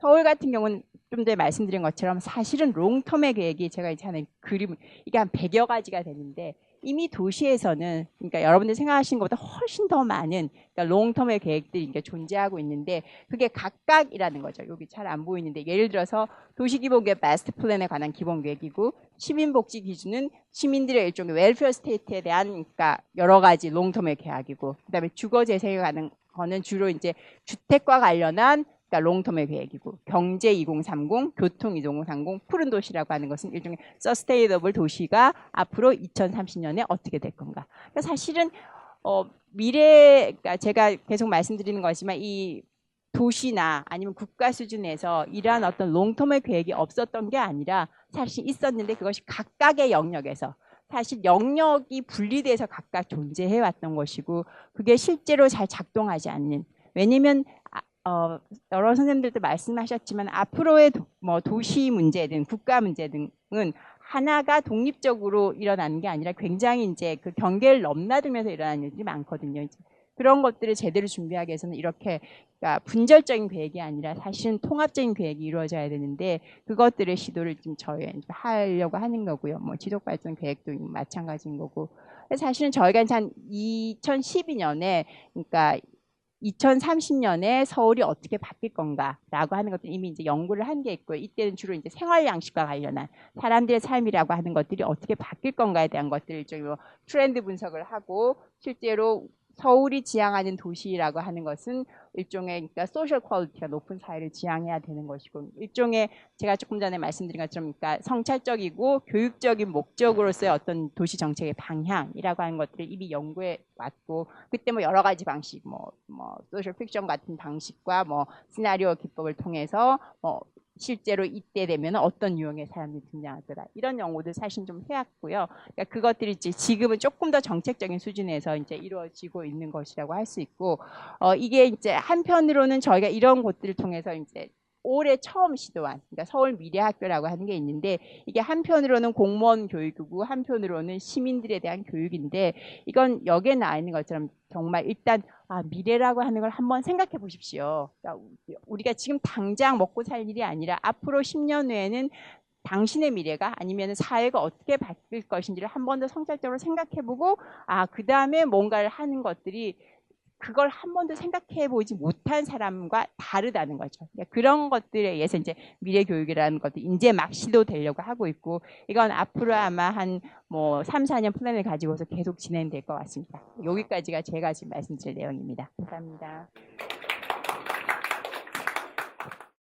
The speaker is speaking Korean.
서울 같은 경우는 좀 전에 말씀드린 것처럼 사실은 롱텀의 계획이 제가 이제 하는 그림을 이게 한 100여 가지가 되는데 이미 도시에서는 그러니까 여러분들 생각하시는 것보다 훨씬 더 많은 그러니까 롱텀의 계획들이 이게 존재하고 있는데 그게 각각이라는 거죠. 여기 잘 안 보이는데 예를 들어서 도시기본계획 마스터 플랜에 관한 기본계획이고 시민복지 기준은 시민들의 일종의 웰페어 스테이트에 대한 그러니까 여러 가지 롱텀의 계획이고 그다음에 주거 재생에 관한 거는 주로 이제 주택과 관련한 그러니까 롱텀의 계획이고 경제 2030, 교통 2030, 푸른 도시라고 하는 것은 일종의 서스테이너블 도시가 앞으로 2030년에 어떻게 될 건가. 그러니까 사실은 미래, 그러니까 제가 계속 말씀드리는 거지만 이 도시나 아니면 국가 수준에서 이러한 어떤 롱텀의 계획이 없었던 게 아니라 사실 있었는데 그것이 각각의 영역에서 사실 영역이 분리돼서 각각 존재해 왔던 것이고 그게 실제로 잘 작동하지 않는 왜냐면 여러 선생님들도 말씀하셨지만 앞으로의 뭐 도시 문제든 국가 문제 등은 하나가 독립적으로 일어나는 게 아니라 굉장히 이제 그 경계를 넘나들면서 일어나는 일들이 많거든요. 이제 그런 것들을 제대로 준비하기 위해서는 이렇게 그러니까 분절적인 계획이 아니라 사실은 통합적인 계획이 이루어져야 되는데 그것들의 시도를 좀 저희 하려고 하는 거고요. 뭐 지속발전 계획도 마찬가지인 거고 사실은 저희가 한 2012년에 그러니까 2030년에 서울이 어떻게 바뀔 건가라고 하는 것들 이미 이제 연구를 한 게 있고요. 이때는 주로 이제 생활 양식과 관련한 사람들의 삶이라고 하는 것들이 어떻게 바뀔 건가에 대한 것들을 좀 트렌드 분석을 하고 실제로 서울이 지향하는 도시라고 하는 것은 일종의 그러니까 소셜 퀄리티가 높은 사회를 지향해야 되는 것이고 일종의 제가 조금 전에 말씀드린 것처럼 그러니까 성찰적이고 교육적인 목적으로서의 어떤 도시 정책의 방향이라고 하는 것들을 이미 연구해 왔고 그때 뭐 여러 가지 방식 뭐 소셜 픽션 같은 방식과 뭐 시나리오 기법을 통해서 실제로 이때 되면 어떤 유형의 사람들이 등장할 거다. 이런 연구들 사실 좀 해왔고요. 그러니까 그것들이 이제 지금은 조금 더 정책적인 수준에서 이제 이루어지고 있는 것이라고 할 수 있고, 이게 이제 한편으로는 저희가 이런 곳들을 통해서 이제 올해 처음 시도한 그러니까 서울 미래학교라고 하는 게 있는데 이게 한편으로는 공무원 교육이고 한편으로는 시민들에 대한 교육인데 이건 여기에 나와 있는 것처럼 정말 일단 미래라고 하는 걸 한번 생각해 보십시오. 그러니까 우리가 지금 당장 먹고 살 일이 아니라 앞으로 10년 후에는 당신의 미래가 아니면 사회가 어떻게 바뀔 것인지를 한 번 더 성찰적으로 생각해 보고 그 다음에 뭔가를 하는 것들이 그걸 한 번도 생각해 보지 못한 사람과 다르다는 거죠. 그러니까 그런 것들에 의해서 이제 미래 교육이라는 것도 이제 막 시도되려고 하고 있고 이건 앞으로 아마 한 뭐 3, 4년 플랜을 가지고서 계속 진행될 것 같습니다. 여기까지가 제가 지금 말씀드릴 내용입니다. 감사합니다.